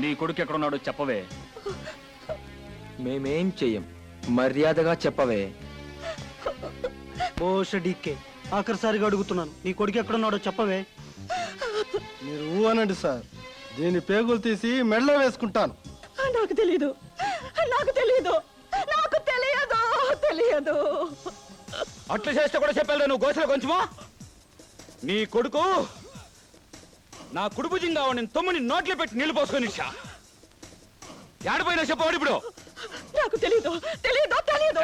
నీ కొడుకు ఎక్కడున్నాడో చెప్పవే. మేమేం చెయ్యం, మర్యాదగా చెప్పవే. డీకే ఆఖరిసారిగా అడుగుతున్నాను, నీ కొడుకు ఎక్కడున్నాడో చెప్పవే. మీరు అనండి సార్, దీని పేగులు తీసి మెడలో వేసుకుంటాను. నాకు తెలీదు, నాకు తెలీదు, నాకు తెలియదు, తెలియదు. అట్లు చేస్తే కూడా చెప్పాలి నువ్వు గోసల కొంచెమా. నీ కొడుకు నా కుడుపుజింగా నేను తమ్ముని నోట్లో పెట్టి నీళ్లు పోసుకొని ఏడిపోయినా చెప్పవాడు ఇప్పుడు. నాకు తెలీదు, తెలీదు, తెలీదు.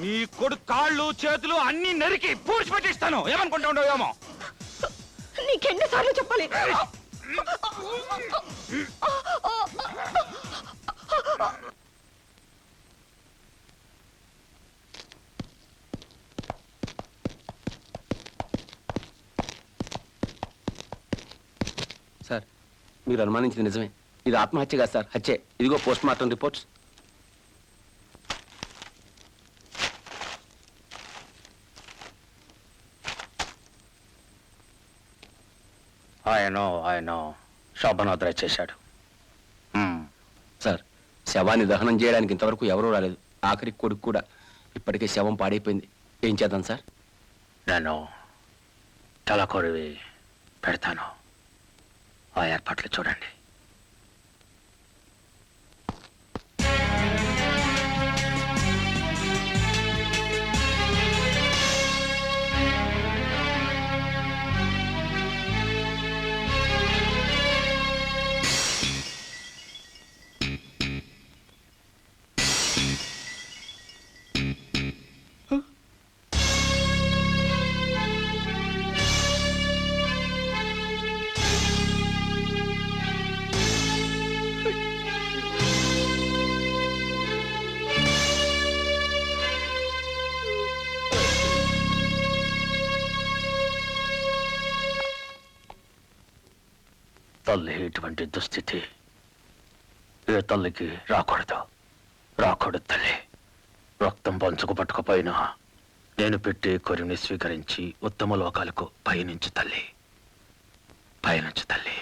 నీ కొడుకు కాళ్ళు చేతులు అన్ని నరికి పూడ్చి పెట్టిస్తాను. ఏమనుకుంటా ఉండవు ఏమో. నీకెన్నిసార్లు చెప్పాలి? సార్, మీరు అనుమానించింది నిజమే. ఇది ఆత్మహత్య కాదు సార్, హత్యే. ఇదిగో పోస్ట్ మార్టం రిపోర్ట్స్. ఆయన శోభనాద్ర చేశాడు. సార్, శవాన్ని దహనం చేయడానికి ఇంతవరకు ఎవరూ రాలేదు. ఆఖరి కొడుకు కూడా. ఇప్పటికే శవం పాడైపోయింది. ఏం చేద్దాం సార్? నేను తలకొరివి పెడతాను. ఆ ఏర్పాట్లు చూడండి. తల్లి ఇటువంటి దుస్థితి ఏ తల్లికి రాకూడదు. రాకూడదు తల్లి. రక్తం పంచుకు పట్టుకపోయినా నేను పెట్టి కొరిని స్వీకరించి ఉత్తమ లోకాలకు పయనించు తల్లి, పయనించు తల్లి.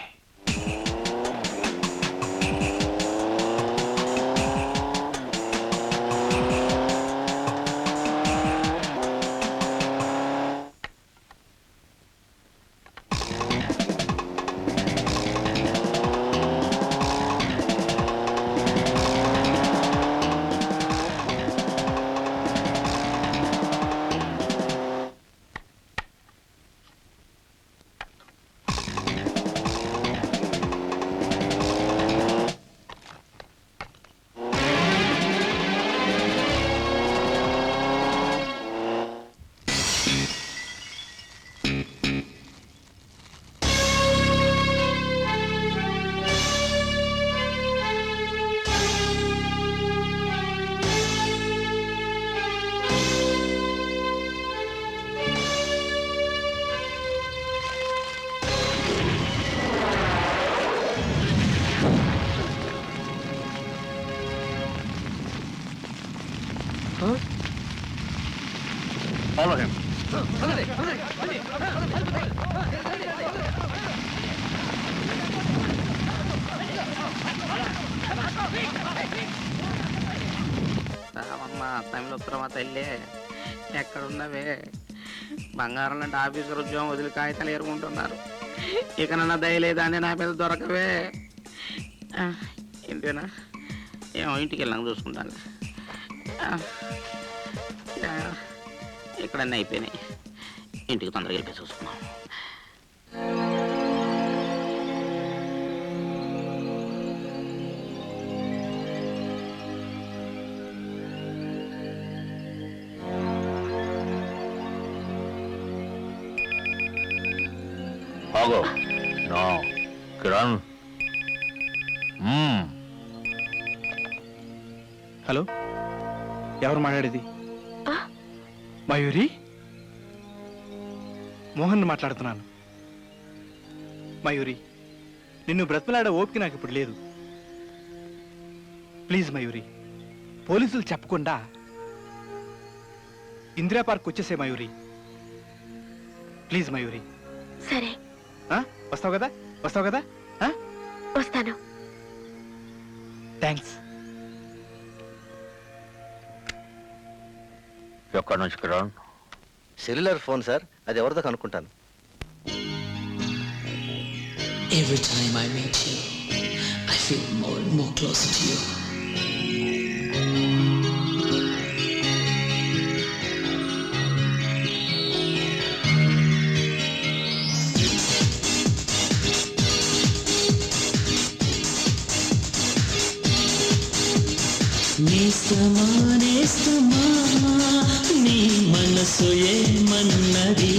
Follow him. తమిళ ఉత్తరమా తల్లి, ఎక్కడున్నవే? బంగారం లాంటి ఆఫీసర్ ఉద్యోగం వదిలి కాగితాలు ఏరుకుంటున్నారు. ఇక నన్న దయలేదా అని నా మీద దొరకవే. ఇంతేనా? ఏమో ఇంటికి వెళ్ళాక చూసుకుంటాను. ఇక్కడన్నీ అయిపోయినాయి. ఇంటికి తొందరగా వెళ్ళిపోయి చూసుకున్నాం. ఆగో నా కిరణ్. హలో, ఎవరు మాట్లాడేది? మయూరి, మోహన్ మాట్లాడుతున్నాను. మయూరి, నిన్ను బ్రతిమలాడే ఓపిక నాకు ఇప్పుడు లేదు. ప్లీజ్ మయూరి, పోలీసులు చెప్పకుండా ఇందిరా పార్క్ వచ్చేసే మయూరి. ప్లీజ్ మయూరి. సరే. వస్తావు కదా? వస్తావు కదా? వస్తాను. థ్యాంక్స్. ఎక్కడి నుంచి కిరణ్? సెల్యులర్ ఫోన్ సార్, అది ఎవరిదో కనుక్కుంటాను. Every time I meet you, I feel more and more closer to you. నేస్తమా నేస్తమా నీ మనసు ఏమన్నది?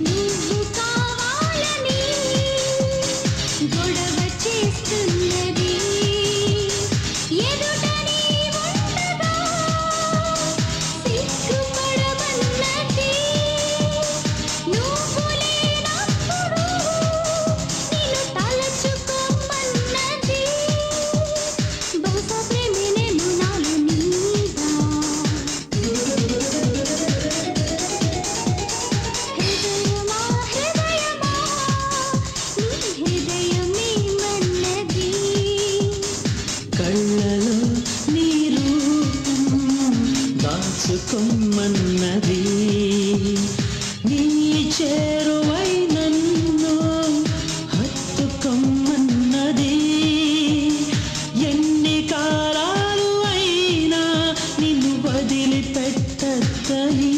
నువ్వు కావాలని గొడవ చేస్తున్నది, ఎదుట నీ ఉండగా సిగ్గుపడమన్నది, నువ్వు లేనప్పుడు నిన్ను తలచుకోమన్నది, బహుశా ప్రేమేనేమో నాలో నీదా. హృదయమా హృదయమా నీ హృదయమేమన్నది, కళ్ళలో నీ రూపం దాచుకోమన్నది, నీ చేరువై నన్ను హత్తుకోమన్నది, ఎన్ని కాలాలు అయినా నిన్ను వదిలిపెట్టని,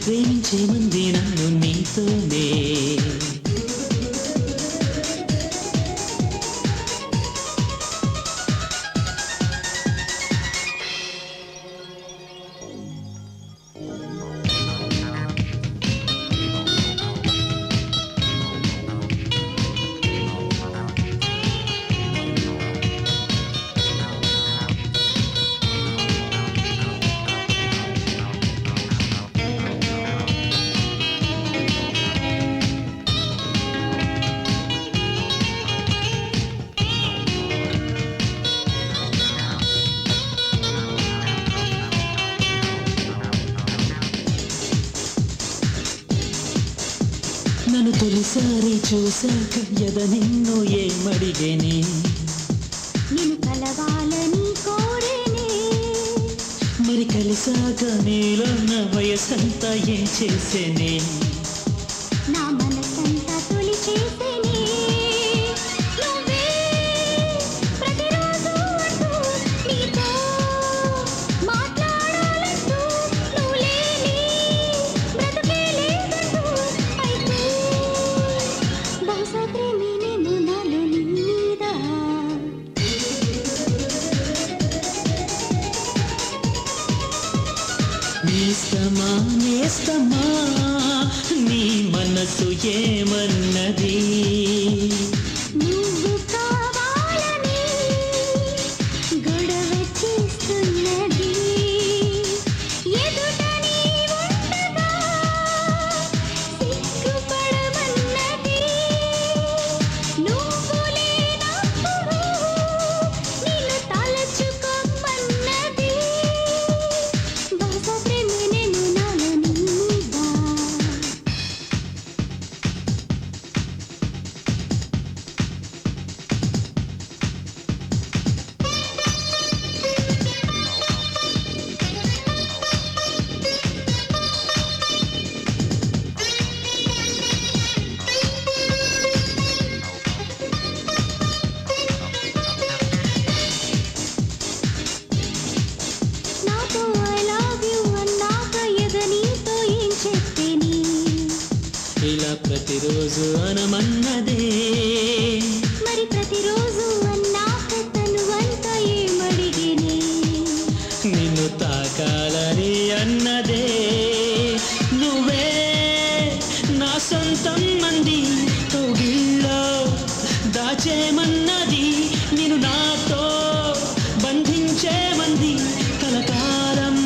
ప్రేమించే మంది నన్ను నీతోనే. నన్ను తొలిసారి చూశాక ఎద నిన్ను ఏమడిగేనే? నిన్ను కలవాలని కోరేనే, మరి కలిసాక నీలో నా వయసంతా ఏం చేసేనే? నా మనసంతా తొలి చేసేనే, నువ్వే ప్రతిరోజు అంటూ నీతో మాట్లాడాలంటూ, నువ్వు లేని బ్రతుకే లేదంటూ అయితే బహుశా ప్రేమేనేమో నాలో నీదా. నేస్తమా నేస్తమా నీ మనసు ఏమన్నది? నువ్వు కావాలని గొడవ చేస్తున్నది, ఎదుట నీ ఉండగా సిగ్గుపడమన్నది, నువ్వు లేనప్పుడు నిన్ను తలచుకోమన్నది, బహుశా ప్రేమేనేమో నాలో నీదా. నాతో ఐ లవ్ యు అన్నాక ఎద నీతో ఏం చెప్పేని, ఇలా ప్రతిరోజు అనమన్నదే, మరి ప్రతిరోజు అన్నాక తను అంత ఏమడిగినే, నిన్ను తాకాలని అన్నదే, నువ్వే నా సొంతం మంది కౌగిల్లో దాచేమన్నది, నిన్ను నాతో బంధించే మంది కలకాలం,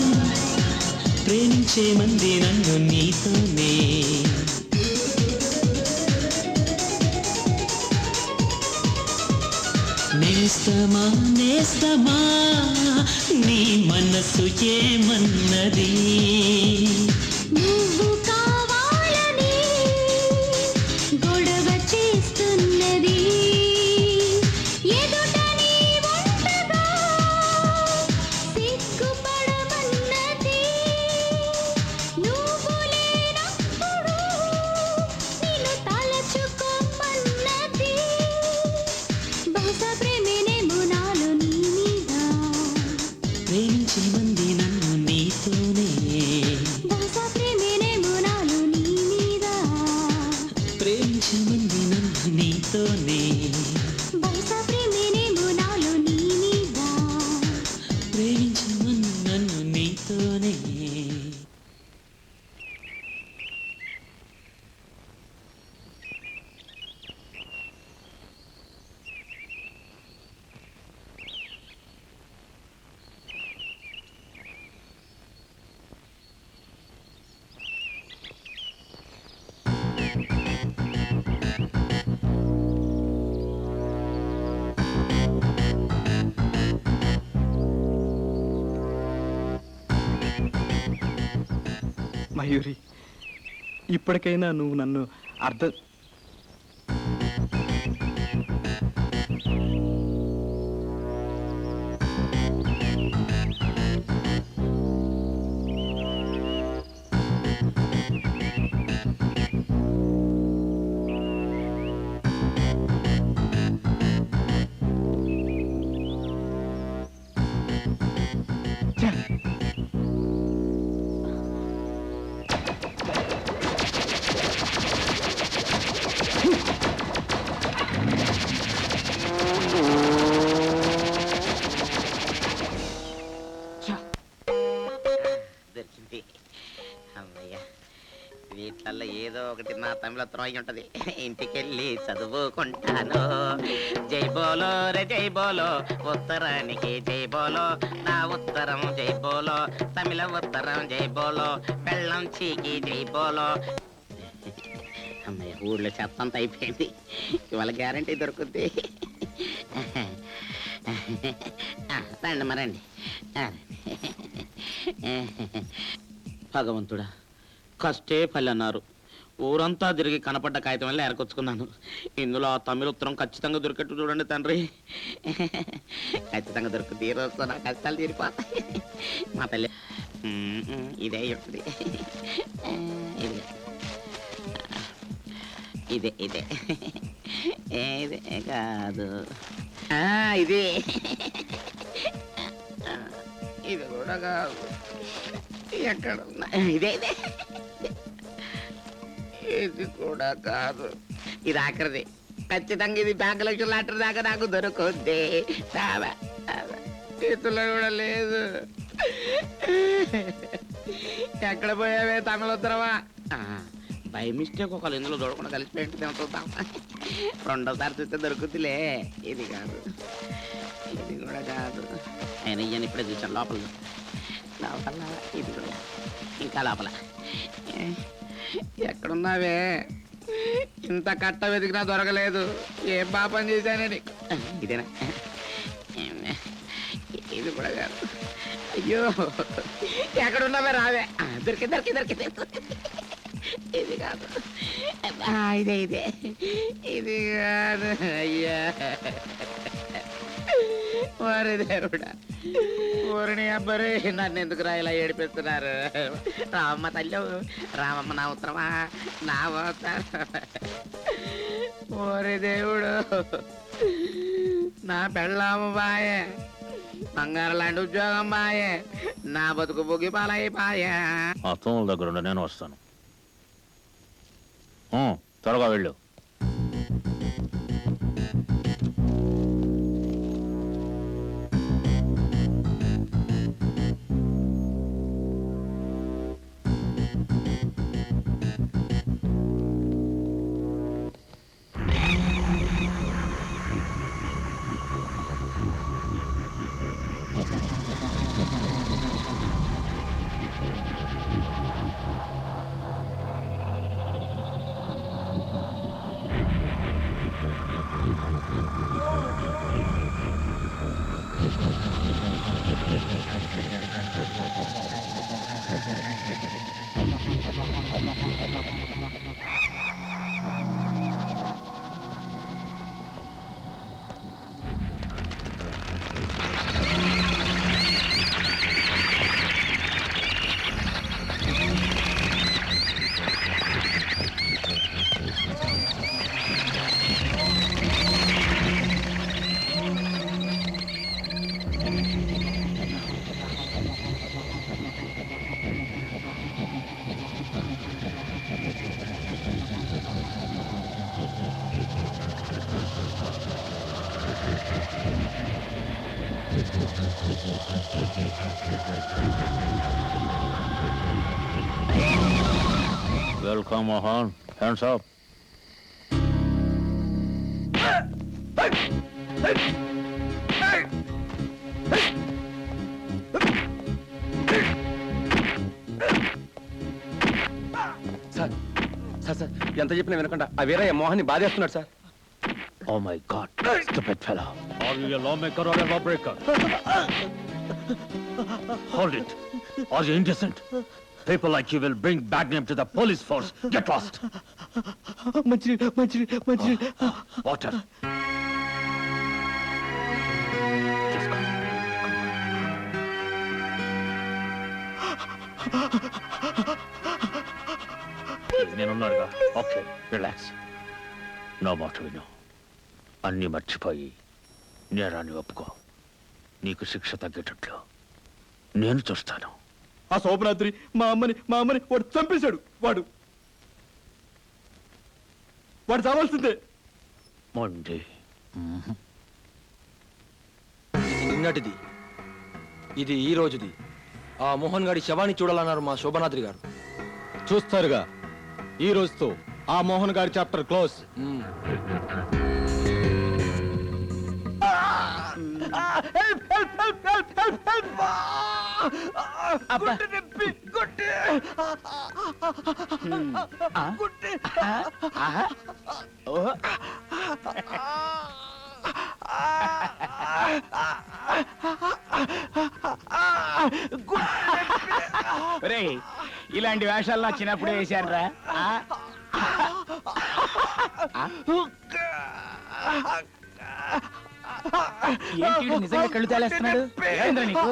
ప్రేమించే మంది నన్ను నీతోనే. నేస్తమా నేస్తమా నీ మనసు ఏమన్నది? నువ్వు కావాలని గొడవ చేస్తున్నది, మయూరి, ఇప్పటికైనా నువ్వు నన్ను అర్థం దొరికింది. అమ్మయ్య, వీటిల్లో ఏదో ఒకటి నా తమిళత్వం అయి ఉంటది. ఇంటికెళ్ళి చదువుకుంటాను. జై బోలో రే జై బోలో, ఉత్తరానికి జై బోలో, నా ఉత్తరం జై బోలో, తమిళ ఉత్తరం జై బోలో, పెళ్ళం చీకి జై బోలో. అమ్మయ్య, ఊళ్ళో చెత్త అంతా అయిపోయింది. ఇవాళ గ్యారంటీ దొరుకుద్ది. రండి మరండి. భగవంతుడా, కష్టే ఫలి అన్నారు. ఊరంతా తిరిగి కనపడ్డ కాగితం వల్ల ఏరకొచ్చుకున్నాను. ఇందులో ఆ తమిళ ఉత్తరం ఖచ్చితంగా దొరికేట్టు చూడండి తండ్రి. ఖచ్చితంగా దొరుకుతుంది. ఈ రోజుతో నా కష్టాలు తీరిపోతాయి. మా తల్లి ఇదే ఉంటుంది. ఇదే ఇదే ఇదే కాదు, ఇదే ఇది కూడా కాదు. ఎక్కడ ఇదే ఇదే ఇది కూడా కాదు. ఇది ఆఖరిది. ఖచ్చితంగా ఇది బ్యాంక్ లక్షల లాటరీ దాకా నాకు దొరుకుద్ది. చేతుల్లో కూడా లేదు. ఎక్కడ పోయావే తమిళ ఉత్తరమా? బై మిస్టేక్ ఒకళ్ళు ఇందులో దొరకకుండా కలిసిపోయింది. చూద్దాం, రెండోసారి చూస్తే దొరుకుతులే. ఇది కాదు, ఇది కూడా కాదు. నేను ఇయ్యని ఇప్పుడే చూసాను. లోపల లోపల ఇది కూడా ఇంకా లోపల. ఎక్కడున్నావే? ఇంత కట్ట వెతికినా దొరకలేదు. ఏం పాపం చేశానని. ఇదేనా? ఇది కూడా కాదు. అయ్యో, ఎక్కడున్నావే? రావే. దొరికి దొరికి దొరికి. ఇది కాదు, ఇదే ఇదే ఇది కాదు. అయ్యా వారి దేవుడా, ఊరిని అబ్బరే నన్ను ఎందుకు ఇలా ఏడిపిస్తున్నారు? రామమ్మ తల్లి, రామమ్మ నా ఉత్తరమా, నా ఉత్తరం. ఓరి దేవుడు, నా పెళ్ళాము బాయే, బంగారు లాంటి ఉద్యోగం బాయే, నా బతుకు బుగ్గి పాలైపాయే. ఆ తోముల దగ్గర ఉండి నేను వస్తాను. త్వరగా వెళ్ళు. Welcome, Mohan. Hands up. Sir sir sir, ఎంత చెప్పినా వినకుండా ఆ వీరయ్య మోహన్ని బాధేస్తున్నాడు sir. Oh my God, stupid fellow. Are you a lawmaker or a lawbreaker? Hold it. Are you indecent? People like you will bring bad name to the police force. Get lost. మంచి మంచి మంచి Water. Just go. నేనున్నాడుగా. Okay, relax. నా మాట విను. అన్నీ మర్చిపోయి నేరాన్ని ఒప్పుకో. నీకు శిక్ష తగ్గేటట్లు నేను చూస్తాను. ఆ శోభనాద్రి మా అమ్మని వాడు చంపేశాడు. వాడు చావాల్సిందే. మొండి. నిన్నటిది, ఇది ఈ రోజుది. ఆ మోహన్ గారి శవాన్ని చూడాలన్నారు మా శోభనాద్రి గారు. చూస్తారుగా, ఈ రోజుతో ఆ మోహన్ గారి చాప్టర్ క్లోజ్. ఇలాంటి వేషాలు నా చిన్నప్పుడే వేశారా? ఏంటి నిజంగా కళ్ళు తేలేస్తున్నాడు? ఏంద్రా నీకు?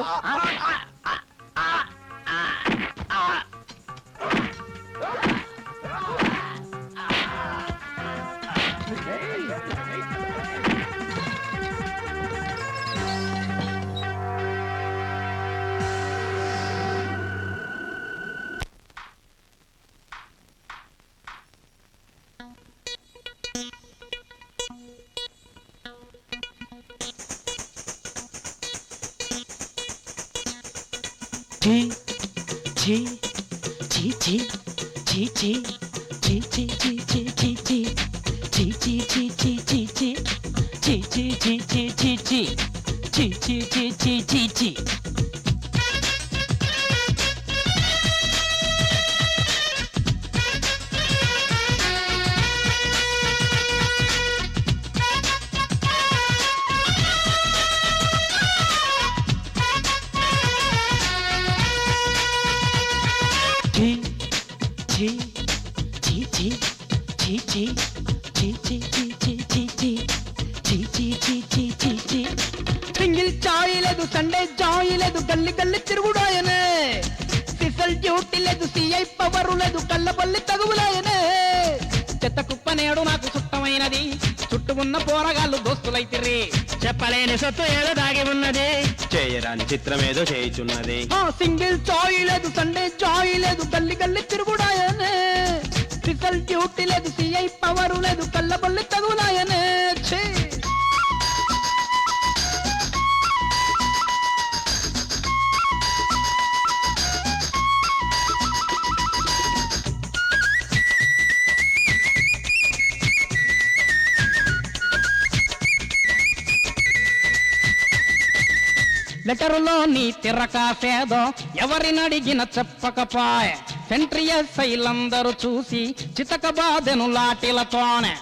సింగిల్ చాయ్ లేదు, సండే జాయ్ లేదు, గల్లి గల్లి తిరుగుడాయనే. సిసల్ డ్యూటీ లేదు, సిఐ పవర్ లేదు, కళ్ళబల్లి తగులాయనే. చెత్త కుప్ప నేడు నాకు సుట్టమైనది, చుట్టూ ఉన్న పోరగాళ్ళు దోస్తులైతిర్రి. చెప్పలేని సొత్తు ఏదో దాగి ఉన్నది, చేయరాని చిత్రం ఏదో చేయుచున్నది. సింగిల్ చాయ్ లేదు, సండే జాయ్ లేదు, గల్లి గల్లి తిరుగుడాయనే. సిసల్ డ్యూటీ లేదు, సిఐ పవర్ లేదు, కళ్ళబల్లి తగులాయనే. లెటరులో నీ తిరకాసేదో ఎవరినడిగిన చెప్పకపాయ. సెంట్రియస్ సైలందరూ చూసి చితక బాధెను లాటిలతోనే.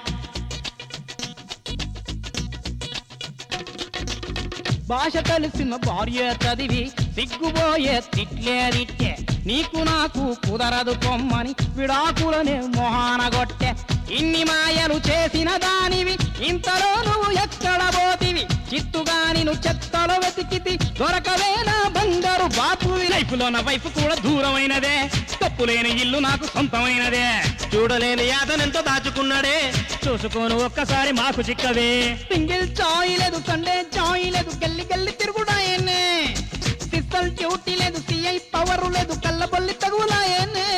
భాష తెలిసిన భార్య చదివి సిగ్గుబోయే తిట్లేరిట్టే. నీకు నాకు కుదరదు పొమ్మని విడాకులనే మొహానగొట్టె. ఇన్ని మాయలు చేసిన దానివి, ఇంతలో నువ్వు ఎక్కడ పోతివి? చిత్తుగా నిన్ను చెత్తలో వెతికితి, దొరకవేనా బంగారు బాపు. లైఫ్ లో నా వైఫ్ కూడా దూరమైనదే, తప్పులేని ఇల్లు నాకు సొంతమైనదే. చూడలేని యాతనెంతో దాచుకున్నాడే, చూసుకోను ఒక్కసారి మాకు చిక్కవే. సింగిల్ చాయ్ లేదు, సండే చాయ్ లేదు, గల్లి గల్లి తిరుగుడాయనే. సిస్టల్ డ్యూటీ లేదు, సిఐ పవర్ లేదు, కళ్ళబొల్లి తగులాయనే.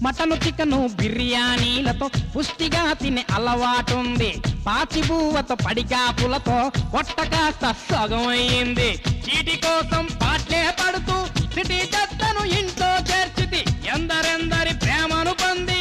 మటను చికెను బిర్యానీలతో పుష్టిగా తినే అలవాటుంది. పాచిబూవతో పడిగాపులతో పొట్ట కాస్త సగమయ్యింది. చీటి కోసం పాటలే పడుతూ సిటీ జట్టను ఇంట్లో చేర్చితి. ఎందరెందరి ప్రేమను పొంది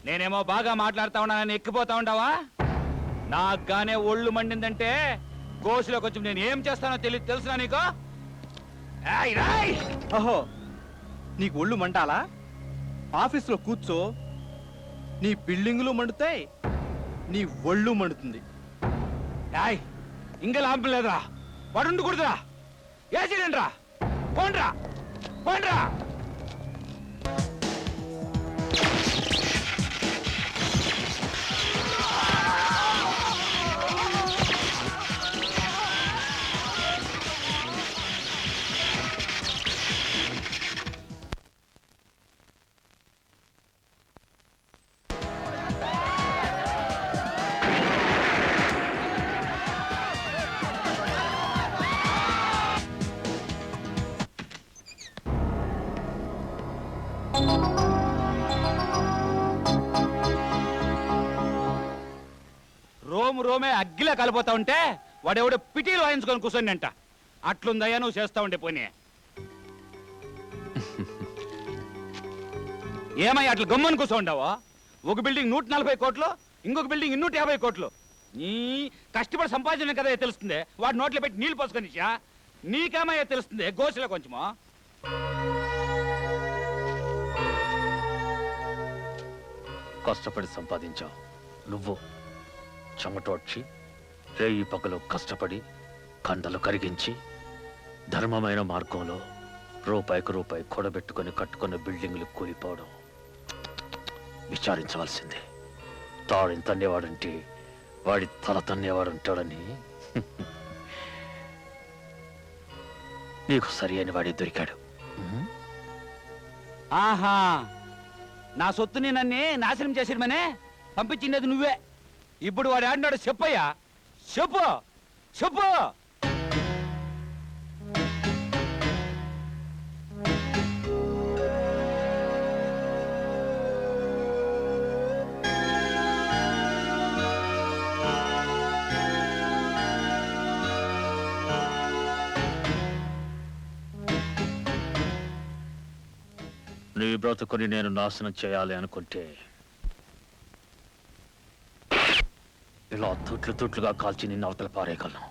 నేనేమో బాగా మాట్లాడుతా ఉన్నానని ఎక్కిపోతా ఉండవా? నాకు గానే ఒళ్ళు మండిందంటే గోసులో కొంచెం నేను ఏం చేస్తానో తెలియదు, తెలుసునా నీకు? ఏయ్, రాయ్! ఓహో, నీకు ఒళ్ళు మంటాలా? ఆఫీస్లో కూర్చో, నీ బిల్డింగులు మండుతాయి, నీ ఒళ్ళు మండుతుంది. ఏయ్, ఇంకా లాభం లేదురా, వాడు కుడుతురా, ఏసీడండి రా, పోండ్రా పోండ్రా. రోమే అగ్గిలా కలిపోతా ఉంటే వాడెవడో పిటీలు వాయించుకొని కూర్చొని అంట. అట్లుందయ్యా నువ్వు చేస్తా ఉండే పోనీ. ఏమయ్యా అట్లా గమ్మని కూర్చోండావా? ఒక బిల్డింగ్ 140 కోట్లు, ఇంకొక బిల్డింగ్ 250 కోట్లు. నీ కష్టపడి సంపాదించిన కదా తెలుస్తుంది, వాడు నోట్లో పెట్టి నీళ్ళు పోసుకొనిచ్చా. నీకేమయ్యా తెలుస్తుంది గోసులో కొంచెము? కష్టపడి సంపాదించావు నువ్వు. చెమటోడ్చి రేయి పగలు కష్టపడి కండలు కరిగించి ధర్మమైన మార్గంలో రూపాయికి రూపాయి కూడబెట్టుకొని కట్టుకున్న బిల్డింగ్లు కూలిపోవడం విచారించవలసిందే. తాడిని తన్నేవాడంటే వాడి తల తన్నేవాడుంటాడని నీకు సరి అయిన వాడి దొరికాడు. ఆహా, నా సొత్తుని నన్ను నాశనం చేసిమనే పంపించినది నువ్వే. ఇప్పుడు వాడు ఆడినాడు, చెప్పయ్యా, చెప్పు చెప్పు. నీ బ్రతుకుని నేను నాశనం చేయాలి అనుకుంటే ఇలా తుట్లుగా కాల్చి నిన్ను అవతల పారేయగలను.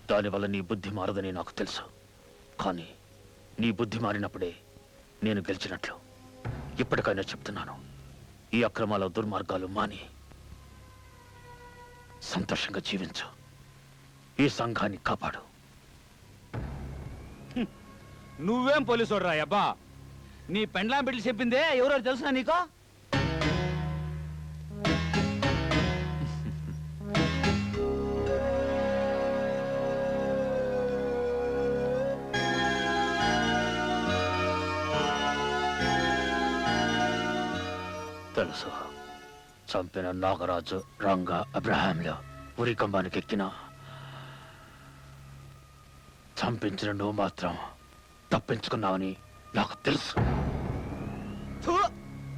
దానివల్ల నీ బుద్ధి మారదని నాకు తెలుసు. కానీ నీ బుద్ధి మారినప్పుడే నేను గెలిచినట్లు. ఇప్పటికైనా చెప్తున్నాను, ఈ అక్రమాల దుర్మార్గాలు మాని సంతోషంగా జీవించు. ఈ సంఘాన్ని కాపాడు. నువ్వేం పోలీసు రా అబ్బా? నీ పెండ్లాం బిడ్డలు చెప్పిందే ఎవరో తెలుసునా నీకో? తెలుసు. చంపిన నాగరాజు, రంగా, అబ్రహాంలో ఉరి కంబానికి ఎక్కిన చంపించిన నువ్వు మాత్రం తప్పించుకున్నావని నాకు తెలుసు. థు,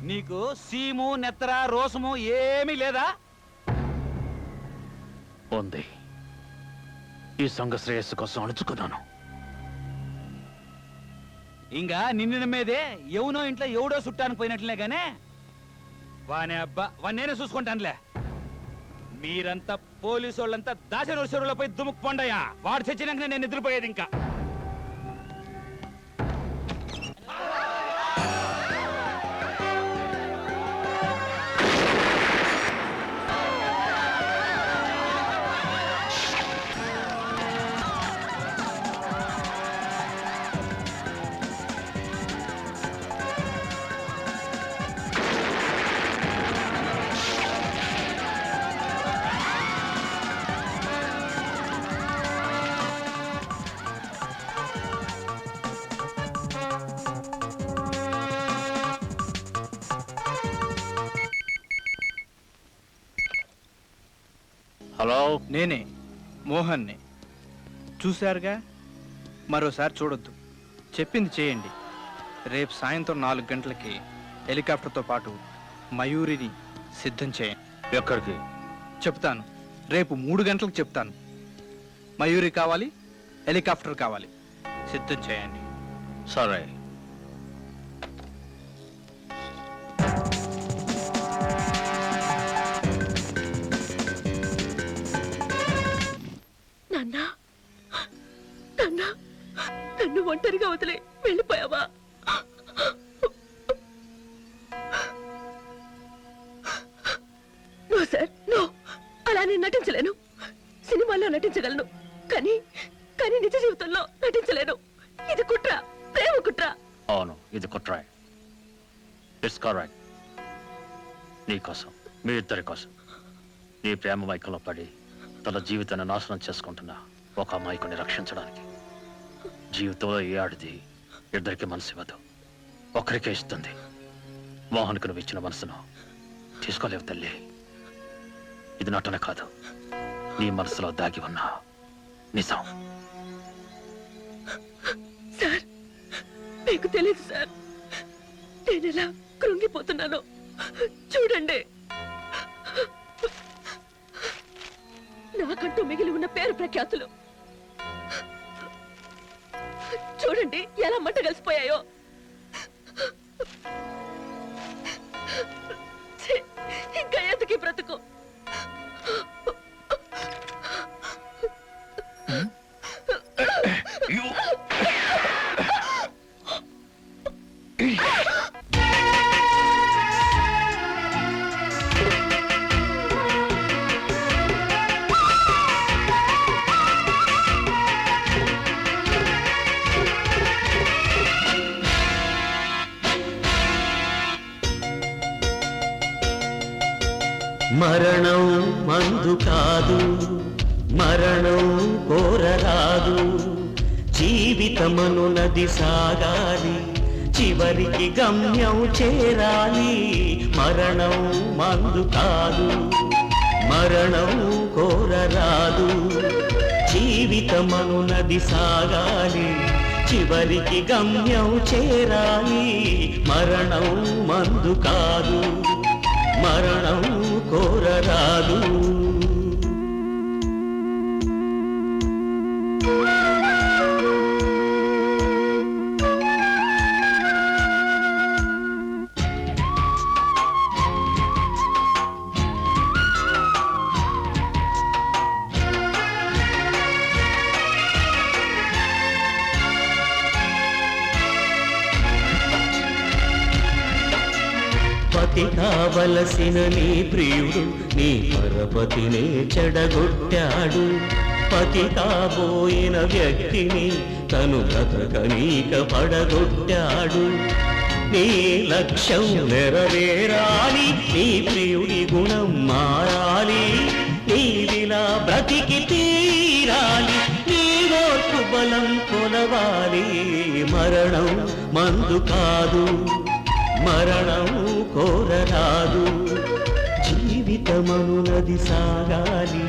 నీకు సీము నెత్తర రోసము ఏమీ లేదా? ఉంది. ఈ సంఘ శ్రేయస్సు కోసం అణుచుకున్నాను. ఇంకా నిన్ను నమ్మేదే ఎవనో ఇంట్లో ఎవడో చుట్టానికి పోయినట్లే గానే. వానే అబ్బా, వాడు నేనే చూసుకుంటానులే. మీరంతా పోలీసు వాళ్ళంతా దాశనోత్సవంలో పోయి దుముకు పొండయా. వాడు చచ్చినాక నేను నిద్రపోయేది ఇంకా. హలో, నేనే మోహన్ని. చూశారుగా, మరోసారి చూడొద్దు. చెప్పింది చేయండి. రేపు సాయంత్రం 4 గంటలకి హెలికాప్టర్తో పాటు మయూరిని సిద్ధం చేయండి. ఎక్కడికి? చెప్తాను. రేపు 3 గంటలకు చెప్తాను. మయూరి కావాలి, హెలికాప్టర్ కావాలి. సిద్ధం చేయండి. సరే. ఒంటరిగా వదిలి వెళ్ళిపోయావా? No sir, no. అలా నేను నటించలేను. సినిమాల్లో నటించగలను, కానీ కానీ నిజ జీవితంలో నటించలేను. ఇది కుట్ర, ప్రేమ కుట్ర. అవును, ఇది కుట్రాయ్. It's correct. నీ కోసం, మీ ఇద్దరి కోసం, నీ ప్రేమ మైకంలో పడి తన జీవితాన్ని నాశనం చేసుకుంటున్న ఒక అమాయకుని రక్షించడానికి. జీవితంలో ఏ ఆడిది ఇద్దరికి మనసు ఇవ్వదు, ఒకరికే ఇస్తుంది. మోహన్కు నువ్వు ఇచ్చిన మనసును తీసుకోలేవు తల్లి. ఇది నటన కాదు, నీ మనసులో దాగి ఉన్న నిజం. సార్, మీకు తెలియదు సార్, నేను ఎలా కృంగిపోతున్నానో చూడండి. నాకంటూ మిగిలి ఉన్న పేరు ప్రఖ్యాతులు చూడండి ఎలా మంట కలిసిపోయాయో. ఛీ, ఇంకా ఎందుకు ఈ బ్రతుకు? మరణం మందు కాదు, మరణం కోరరాదు. జీవితమను నది సాగాలి, చివరికి గమ్యం చేరాలి. మరణం మందు కాదు, మరణం కోరరాదు. జీవితమను నది సాగాలి, చివరికి గమ్యం చేరాలి. మరణం మందు కాదు, మరణం కోరరాదు. పతి కావలసిన నీ ప్రియుడు నీ పరపతినే చెడగొట్టాడు. పతి కాబోయిన వ్యక్తిని తను బ్రతకనీక పడగొట్టాడు. నీ లక్ష్యం నెరవేరాలి, నీ ప్రియుడి గుణం మారాలి. నీవిలా బ్రతికి తీరాలి, నీ ఓర్పు బలం కొలవాలి. మరణం మందు కాదు, మరణం కోరరాదు. జీవితమను నది సాగాలి,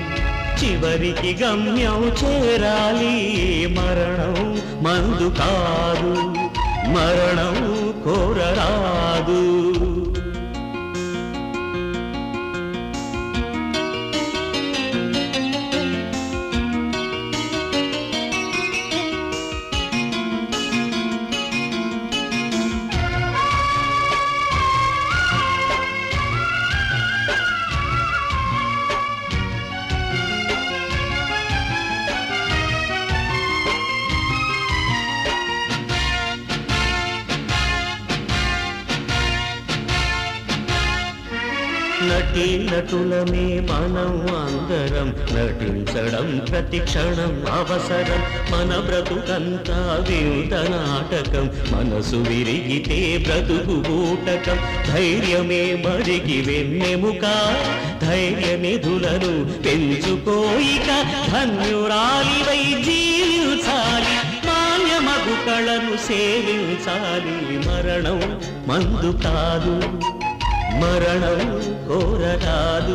చివరికి గమ్యం చేరాలి. మరణం మందు కాదు, మరణం కోరరాదు. నటి నటులమే మనం అందరం, నటించడం ప్రతి క్షణం అవసరం. మన బ్రతుకంతా వింత నాటకం, మనసు విరిగితే బ్రతుకు బూటకం. ధైర్యమే మరికి వెన్నెముక, ధైర్య నిధులను పెంచుకోయిక. ధన్యురాలివై జీవించాలి, మాన్యమగు కళను సేవించాలి. మరణం మందు కాదు, మరణం కోరరాదు.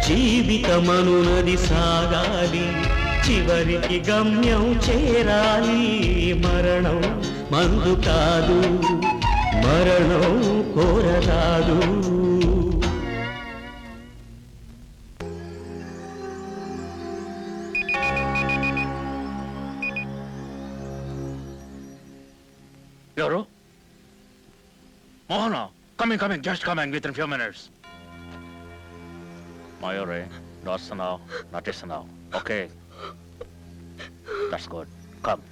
జీవితమను నది సాగాలి, చివరికి గమ్యం చేరాలి. మరణం మందు కాదు, మరణం కోరరాదు. ఎవరు? మోహన, coming, just coming within few minutes. Mayore, నడుస్తున్నావు, నటిస్తున్నావు. Okay, that's good. Come.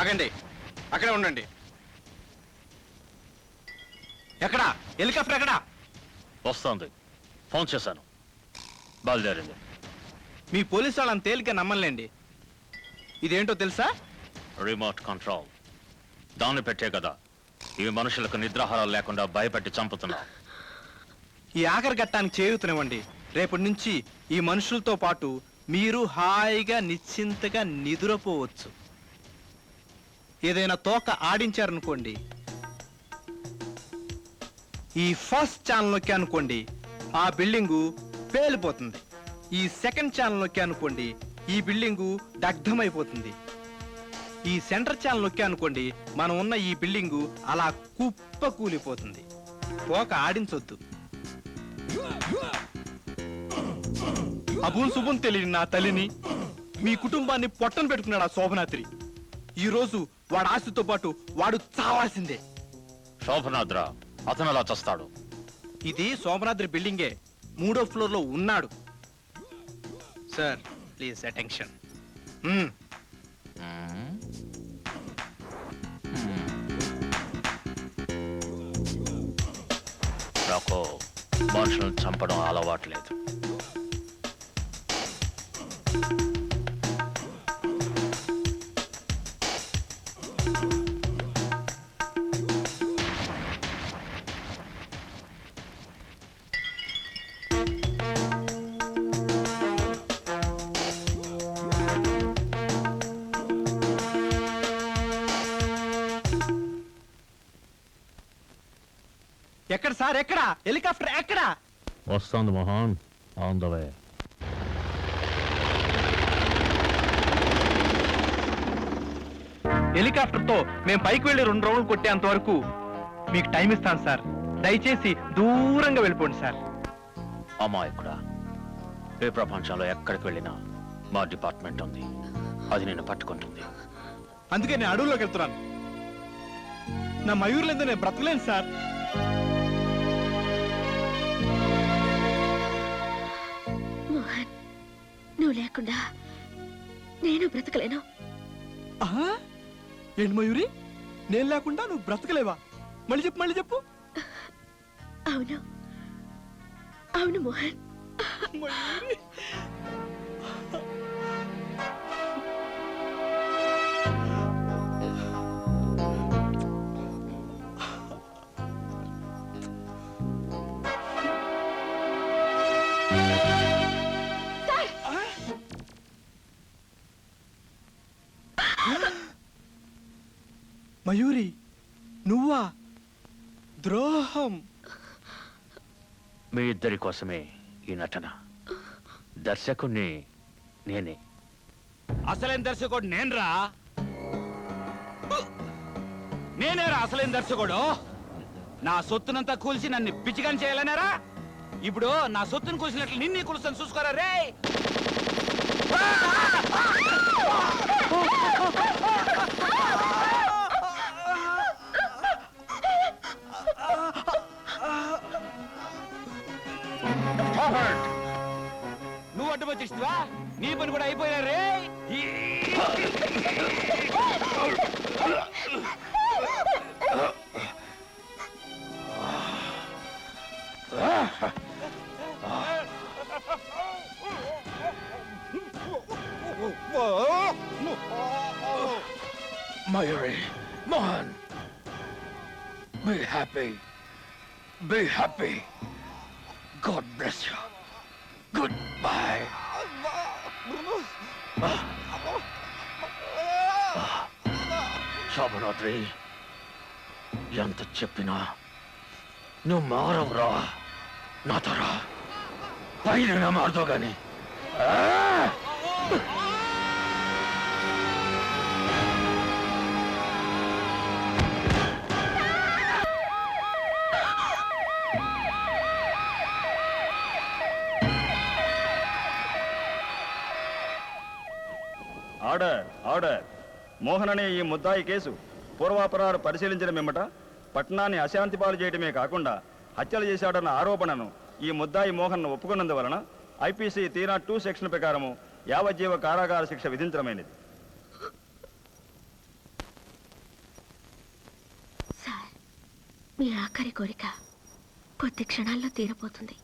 ఆగండి, అక్కడే ఉండండి. ఎక్కడా హెలికాప్టర్ ఎక్కడా? వస్తోంది, ఫోన్ చేశాను, బయలుదేరింది. మీ పోలీసు వాళ్ళని తేలిక నమ్మలేండి. ఇదేంటో తెలుసా? Remote control. దాన్ని పెట్టే కదా ఈ మనుషులకు నిద్రాహారాలు లేకుండా భయపెట్టి చంపుతున్నావు. ఈ ఆఖరి ఘట్టానికి చేయూతనివ్వండి. రేపటి నుంచి ఈ మనుషులతో పాటు మీరు హాయిగా నిశ్చింతగా నిద్రపోవచ్చు. ఏదైనా తోక ఆడించారనుకోండి, ఈ ఫస్ట్ ఛానల్ నొక్కి అనుకోండి, ఆ బిల్డింగు పేలిపోతుంది. ఈ సెకండ్ ఛానల్ నొక్కి అనుకోండి, ఈ బిల్డింగు దగ్ధమైపోతుంది. ఈ సెంటర్ ఛానల్ నొక్కి అనుకోండి, మనం ఉన్న ఈ బిల్డింగు అలా కుప్ప కూలిపోతుంది. తోక ఆడించొద్దు. అబూన్ శుభం తెలియని నా తల్లిని, మీ కుటుంబాన్ని పొట్టను పెట్టుకున్నాడు ఆ శోభనాద్రి. ఈ రోజు వాడు ఆస్తితో పాటు వాడు చావాల్సిందే. శోభనాద్ర అతను అలా చస్తాడు. ఇది శోభనాద్రి బిల్డింగే, 3వ ఫ్లోర్ లో ఉన్నాడు. Sir please attention. నాకు మనుషులను చంపడం అలవాట్లేదు. ఎక్కడ సార్, ఎక్కడ హెలికాప్టర్ ఎక్కడా? వస్తుంది Mohan, on the way. Helicopter తో మేము పైకి వెళ్ళి 2 రౌండ్లు కొట్టేంత వరకు మీకు టైం ఇస్తాను సార్. దయచేసి దూరంగా వెళ్ళిపోండి సార్. అమాయకుడా, ఈ ప్రపంచంలో ఎక్కడికి వెళ్ళినా మా డిపార్ట్మెంట్ ఉంది, అది నేను పట్టుకుంటుంది. అందుకే నేను అడవుల్లోకి వెళ్తున్నాను. నా మయూర్లంతా నేను బ్రతకలేను సార్. మోహన్, నువ్వు లేకుండా నేను బ్రతకలేను. ఏంటి మయూరి, నేను లేకుండా నువ్వు బ్రతకలేవా? మళ్ళీ చెప్పు. అవును అవును మోహన్. మయూరి, మయూరి నువ్వా? ద్రోహం. మీ ఇద్దరి కోసమే ఈ నటన. దర్శకుణ్ణి నేనే. అసలైన దర్శకుడు నేనురా. నేనేరా అసలైన దర్శకుడు. నా సొత్తునంతా కూల్చి నన్ను పిచ్చిగాని చేయాలనేరా? ఇప్పుడు నా సొత్తును కూల్చినట్లు నిన్ను కూలుస్తాను, చూసుకోరా రే. నువ్వు అడ్డు వచ్చేస్తావా? నీ పని కూడా అయిపోయినా రే. Mayuri, Mohan, be happy. Be happy. God bless you. Goodbye. Sobhanadri, ఎంత చెప్పినా నువ్వు మారవురా. నాతో రా, పైన మారుతో గాని. ఆర్డర్. మోహన్ అనే ఈ ముద్దాయి కేసు పూర్వాపరాలు పరిశీలించిన మిమ్మట పట్టణాన్ని అశాంతి పాలు చేయడమే కాకుండా హత్యలు చేశాడన్న ఆరోపణను ఈ ముద్దాయి మోహన్ ఒప్పుకున్నందువలన ఐపీసీ 302 సెక్షన్ ప్రకారము యావజ్జీవ కారాగార శిక్ష విధించడమైనది. మీ ఆఖరి కోరిక కొద్ది క్షణాల్లో తీరపోతుంది.